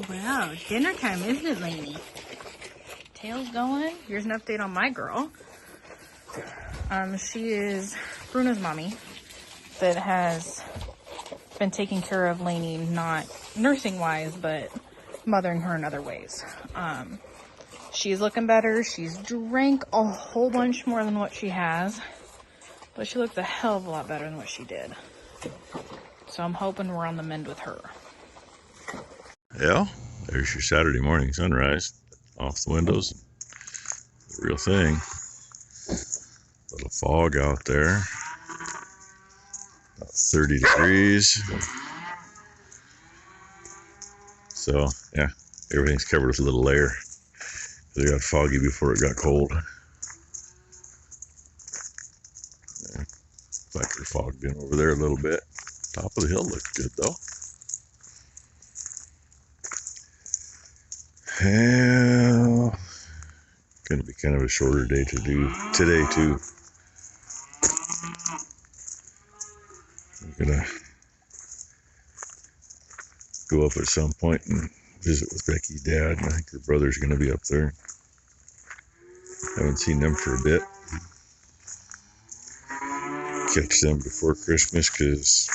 Wow, dinner time, isn't it, Lainey? Tail's going. Here's an update on my girl. She is Bruno's mommy that has been taking care of Lainey, not nursing-wise, but mothering her in other ways. She's looking better. She's drank a whole bunch more than what she has, but she looked a hell of a lot better than what she did. So I'm hoping we're on the mend with her. Yeah, there's your Saturday morning sunrise off the windows. The real thing. Little fog out there. About 30 degrees. So, yeah, everything's covered with a little layer. It got foggy before it got cold. Yeah, like they're fogged in over there a little bit. Top of the hill looks good though. Yeah, gonna be kind of a shorter day to do today too. I'm gonna go up at some point and visit with Becky's dad. I think her brother's gonna be up there. Haven't seen them for a bit. Catch them before Christmas, because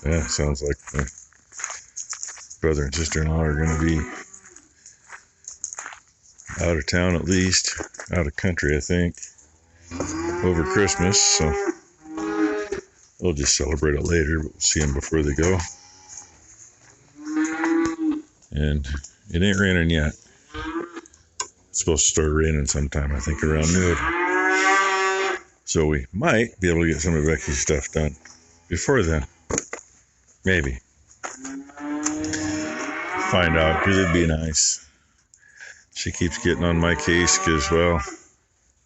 yeah, sounds like my brother and sister-in-law are gonna be out of town, at least out of country, I think, over Christmas. So we'll just celebrate it later, but we'll see them before they go. And it ain't raining yet. It's supposed to start raining sometime, I think, around noon. So we might be able to get some of Becky's stuff done before then. Maybe. Find out, because it'd be nice. She keeps getting on my case because, well,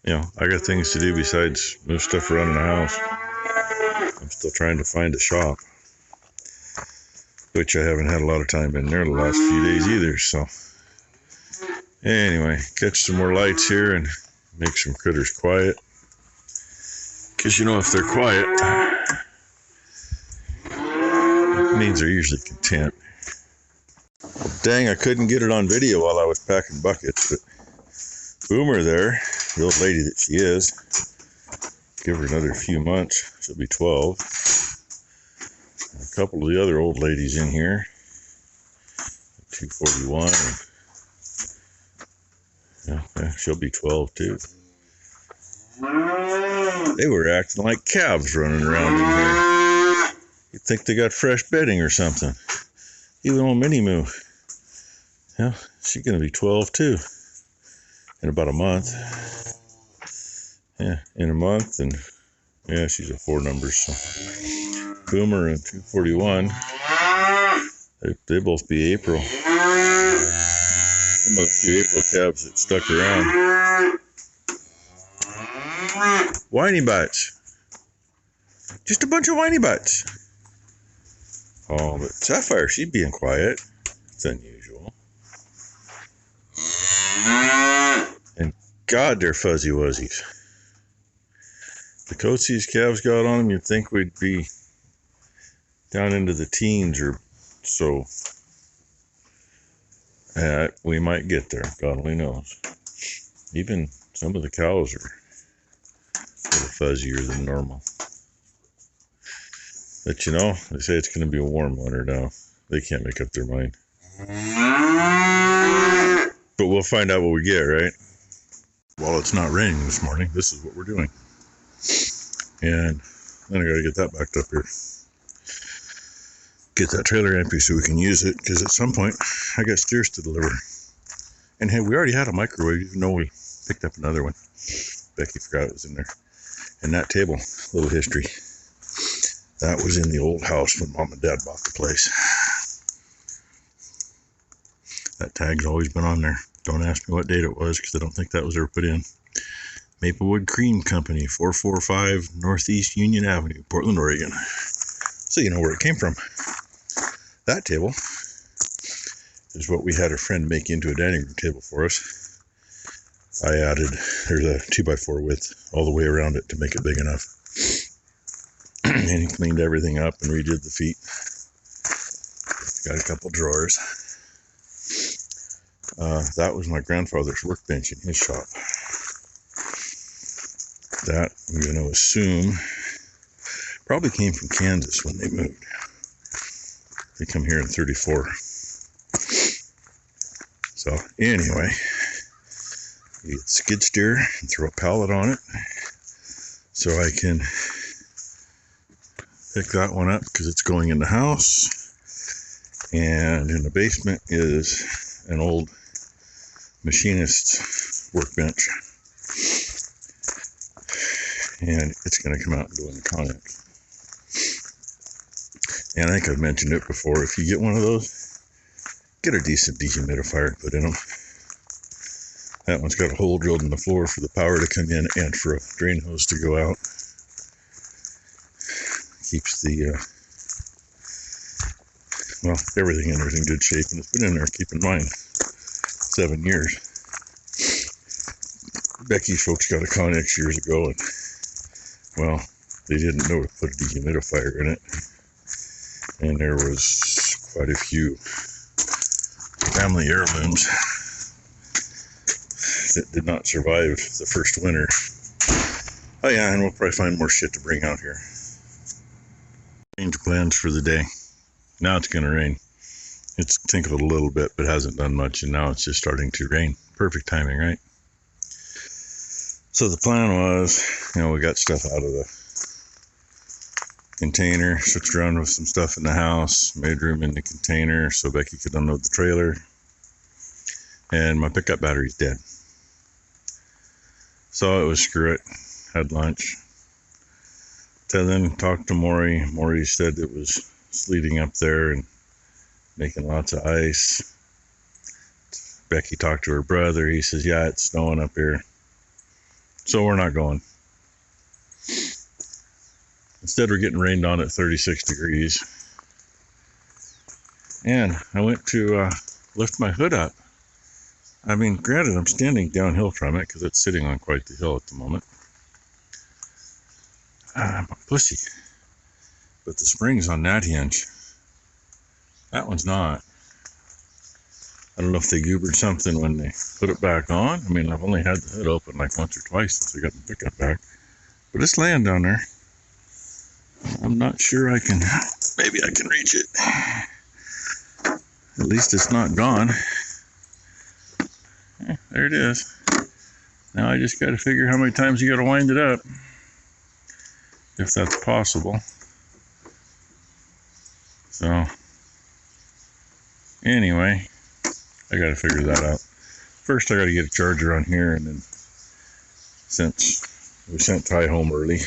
you know, I got things to do besides move stuff around in the house. I'm still trying to find a shop, which I haven't had a lot of time in there the last few days either. So anyway, catch some more lights here and make some critters quiet. Because, you know, if they're quiet, it means they're usually content. Dang, I couldn't get it on video while I was packing buckets, but Boomer there, the old lady that she is, give her another few months, she'll be 12. A couple of the other old ladies in here, 241, and yeah, she'll be 12 too. They were acting like calves running around in here. You'd think they got fresh bedding or something. Even old Minnie Moo. Yeah, she's going to be 12 too. In about a month. Yeah, in a month. And yeah, she's a 4 numbers. So Boomer and 241. They both be April. Some of the few April calves that stuck around. Whiny butts. Just a bunch of whiny butts. Oh, but Sapphire, she's being quiet. It's unusual. And God, they're fuzzy wuzzies. The coats these calves got on them, you'd think we'd be down into the teens or so. We might get there, God only knows. Even some of the cows are a little fuzzier than normal. But you know, they say it's going to be a warm winter now. They can't make up their mind. But we'll find out what we get, right? While it's not raining this morning, this is what we're doing. And then I got to get that backed up here. Get that trailer empty so we can use it, because at some point I got steers to deliver. And hey, we already had a microwave, even though we picked up another one. Becky forgot it was in there. And that table, little history. That was in the old house when Mom and Dad bought the place. That tag's always been on there. Don't ask me what date it was, because I don't think that was ever put in. Maplewood Cream Company, 445 Northeast Union Avenue, Portland, Oregon. So you know where it came from. That table is what we had a friend make into a dining room table for us. I added, there's a 2x4 width all the way around it to make it big enough. And he cleaned everything up and redid the feet. Got a couple drawers. That was my grandfather's workbench in his shop. That, I'm going to assume, probably came from Kansas when they moved. They come here in 34. So anyway, you get skid steer and throw a pallet on it so I can pick that one up because it's going in the house. And in the basement is an old machinist's workbench. And it's going to come out and go in the Connex. And I think I've mentioned it before. If you get one of those, get a decent dehumidifier to put in them. That one's got a hole drilled in the floor for the power to come in and for a drain hose to go out. Keeps the, well, everything in there is in good shape. And it's been in there, keep in mind, 7 years. Becky's folks got a Connex years ago, and well, they didn't know to put a dehumidifier in it, and there was quite a few family heirlooms that did not survive the first winter. Oh yeah, and we'll probably find more shit to bring out here. Change plans for the day. Now it's going to rain. It's tinkled a little bit, but hasn't done much, and now it's just starting to rain. Perfect timing, right? So the plan was, we got stuff out of the container, switched around with some stuff in the house, made room in the container so Becky could unload the trailer, and my pickup battery's dead. So it was screw it, had lunch. So then talked to Maury. Maury said it was sleeting up there and making lots of ice. Becky talked to her brother. He says, yeah, it's snowing up here. So we're not going. Instead, we're getting rained on at 36 degrees. And I went to lift my hood up. I mean, granted, I'm standing downhill from it because it's sitting on quite the hill at the moment. I'm a pussy. But the spring's on that hinge. That one's not. I don't know if they goobered something when they put it back on. I mean, I've only had the hood open like once or twice since we got the pickup back. But it's laying down there. I'm not sure I can, maybe I can reach it. At least it's not gone. There it is. Now I just got to figure how many times you got to wind it up. If that's possible. So, anyway, I got to figure that out. First, I got to get a charger on here, and then since we sent Ty home early,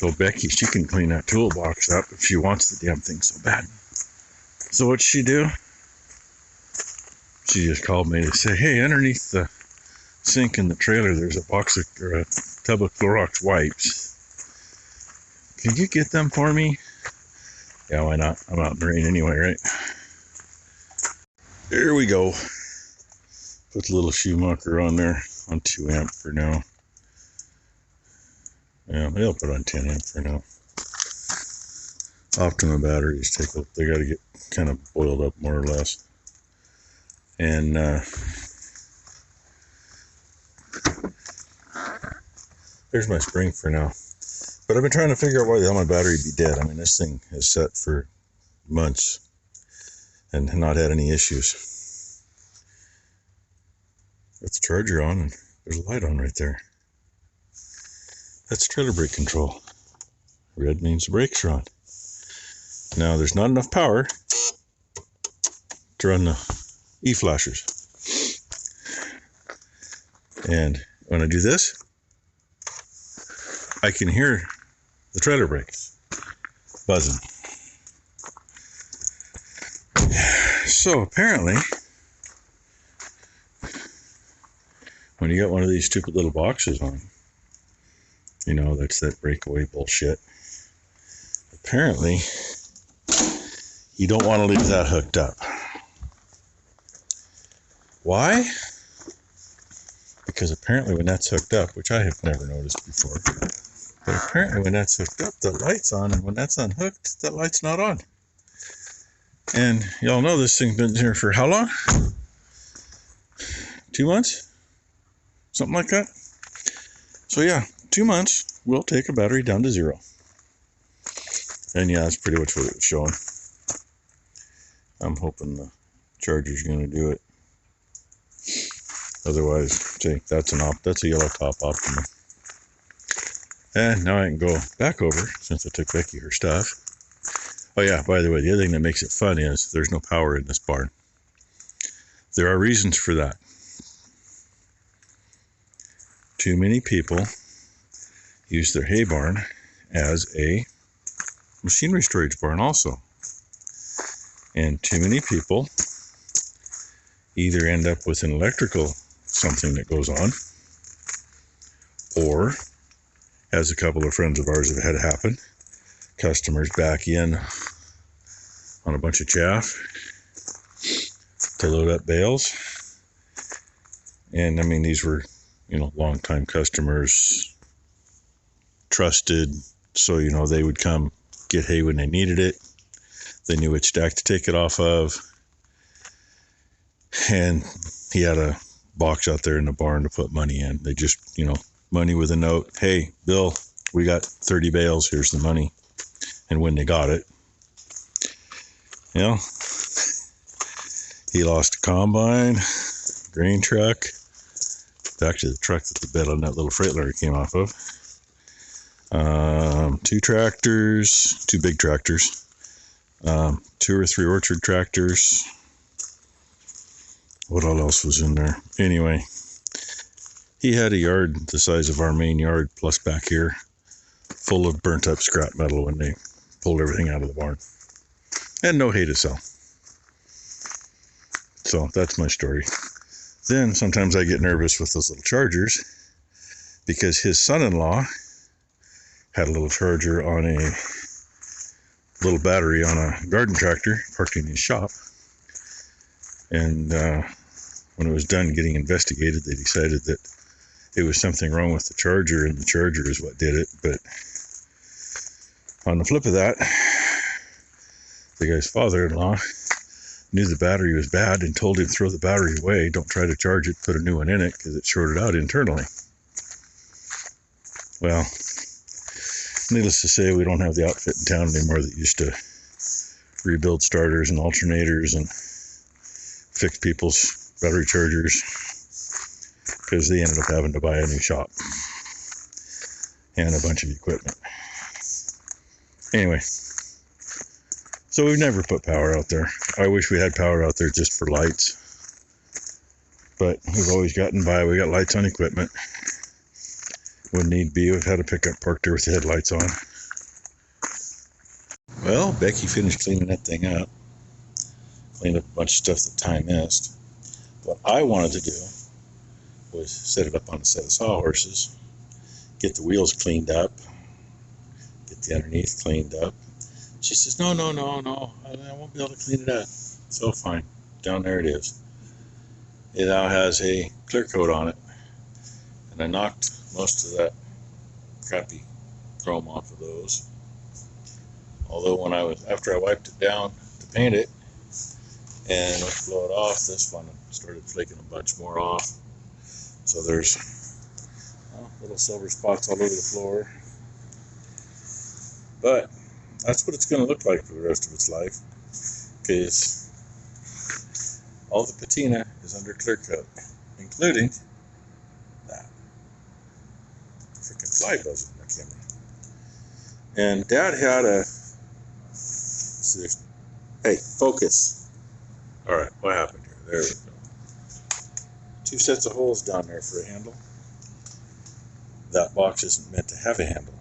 told Becky she can clean that toolbox up if she wants the damn thing so bad. So what'd she do? She just called me to say, hey, underneath the sink in the trailer, there's a box of, or a tub of Clorox wipes. Can you get them for me? Yeah, why not? I'm out in the rain anyway, right? There we go. Put the little Schumacher on there on 2 amp for now. Yeah, maybe I'll put on 10 amp for now. Optima batteries they got to get kind of boiled up more or less. And there's my spring for now. But I've been trying to figure out why the hell my battery would be dead. I mean, this thing has sat for months and not had any issues. That's the charger on, and there's a light on right there. That's trailer brake control. Red means the brakes are on. Now, there's not enough power to run the E-flashers. And when I do this, I can hear the trailer brakes buzzing. So apparently, when you got one of these stupid little boxes on, that's that breakaway bullshit. Apparently, you don't want to leave that hooked up. Why? Because apparently when that's hooked up, which I have never noticed before, but apparently when that's hooked up, the light's on, and when that's unhooked, that light's not on. And y'all know this thing's been here for how long? 2 months? Something like that. So yeah, 2 months will take a battery down to 0. And yeah, that's pretty much what it was showing. I'm hoping the charger's going to do it. Otherwise, see, that's a yellow top Optima. And now I can go back over, since I took Becky her stuff. Oh yeah, by the way, the other thing that makes it fun is there's no power in this barn. There are reasons for that. Too many people use their hay barn as a machinery storage barn also. And too many people either end up with an electrical something that goes on, or, as a couple of friends of ours have had happen, customers back in on a bunch of chaff to load up bales. And I mean, these were, long-time customers, trusted, so, they would come get hay when they needed it. They knew which stack to take it off of. And he had a box out there in the barn to put money in. They just, money with a note. Hey, Bill, we got 30 bales. Here's the money. And when they got it, he lost a combine, grain truck, actually the truck that the bed on that little Freightliner came off of, 2 tractors, 2 big tractors, 2 or 3 orchard tractors. What all else was in there? Anyway, he had a yard the size of our main yard, plus back here, full of burnt up scrap metal when they pulled everything out of the barn. And no hay to sell. So that's my story. Then sometimes I get nervous with those little chargers, because his son-in-law had a little charger on a little battery on a garden tractor parked in his shop. And when it was done getting investigated, they decided that it was something wrong with the charger, and the charger is what did it. But on the flip of that, the guy's father-in-law knew the battery was bad and told him to throw the battery away. Don't try to charge it, put a new one in it, because it shorted out internally. Well, needless to say, we don't have the outfit in town anymore that used to rebuild starters and alternators and fix people's battery chargers, because they ended up having to buy a new shop and a bunch of equipment. Anyway, so we've never put power out there. I wish we had power out there just for lights, but we've always gotten by. We got lights on equipment. When need be, we've had a pickup parked there with the headlights on. Well, Becky finished cleaning that thing up. Cleaned up a bunch of stuff that Ty missed. What I wanted to do was set it up on a set of sawhorses, get the wheels cleaned up, get the underneath cleaned up. She says, no, I won't be able to clean it up. So fine, down there it is. It now has a clear coat on it, and I knocked most of that crappy chrome off of those. Although after I wiped it down to paint it and went to blow it off, this one started flaking a bunch more off. So there's little silver spots all over the floor. But that's what it's going to look like for the rest of its life, because all the patina is under clear coat, including that freaking fly buzzing in the camera. And Dad had hey, focus. All right, what happened here? There we go. 2 sets of holes down there for a handle. That box isn't meant to have a handle.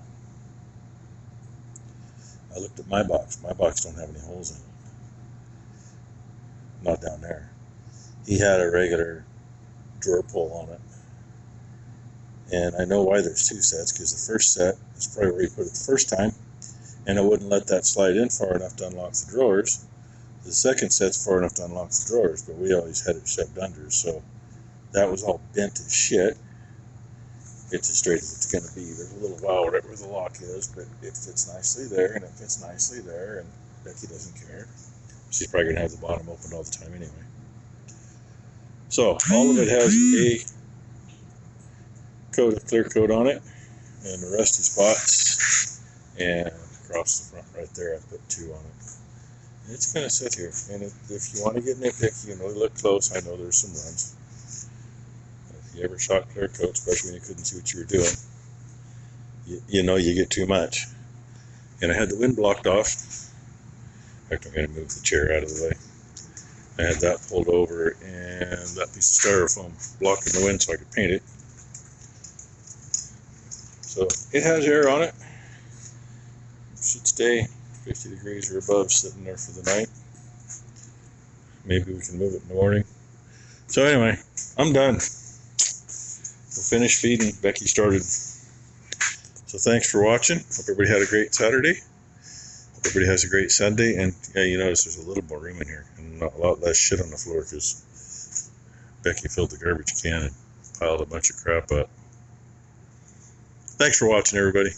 I looked at my box. My box don't have any holes in it. Not down there. He had a regular drawer pull on it. And I know why there's 2 sets, because the first set is probably where he put it the first time, and it wouldn't let that slide in far enough to unlock the drawers. The second set's far enough to unlock the drawers, but we always had it shoved under, so that was all bent as shit. It's as straight as it's going to be. There's a little wow right where the lock is, but it fits nicely there, and it fits nicely there, and Becky doesn't care. She's probably gonna have the bottom open all the time anyway. So all of it has a coat of clear coat on it, and the rusty spots, and across the front right there I put 2 on it. And it's gonna sit here, and if you want to get nitpicky and really look close, I know there's some runs. If you ever shot clear coat, especially when you couldn't see what you were doing, you know you get too much. And I had the wind blocked off. In fact, I'm going to move the chair out of the way. I had that pulled over, and that piece of styrofoam blocking the wind so I could paint it. So it has air on it. Should stay 50 degrees or above sitting there for the night. Maybe we can move it in the morning. So anyway, I'm done. We're finished feeding. Becky started. So thanks for watching. Hope everybody had a great Saturday. Hope everybody has a great Sunday. And yeah, you notice there's a little more room in here and a lot less shit on the floor because Becky filled the garbage can and piled a bunch of crap up. Thanks for watching, everybody.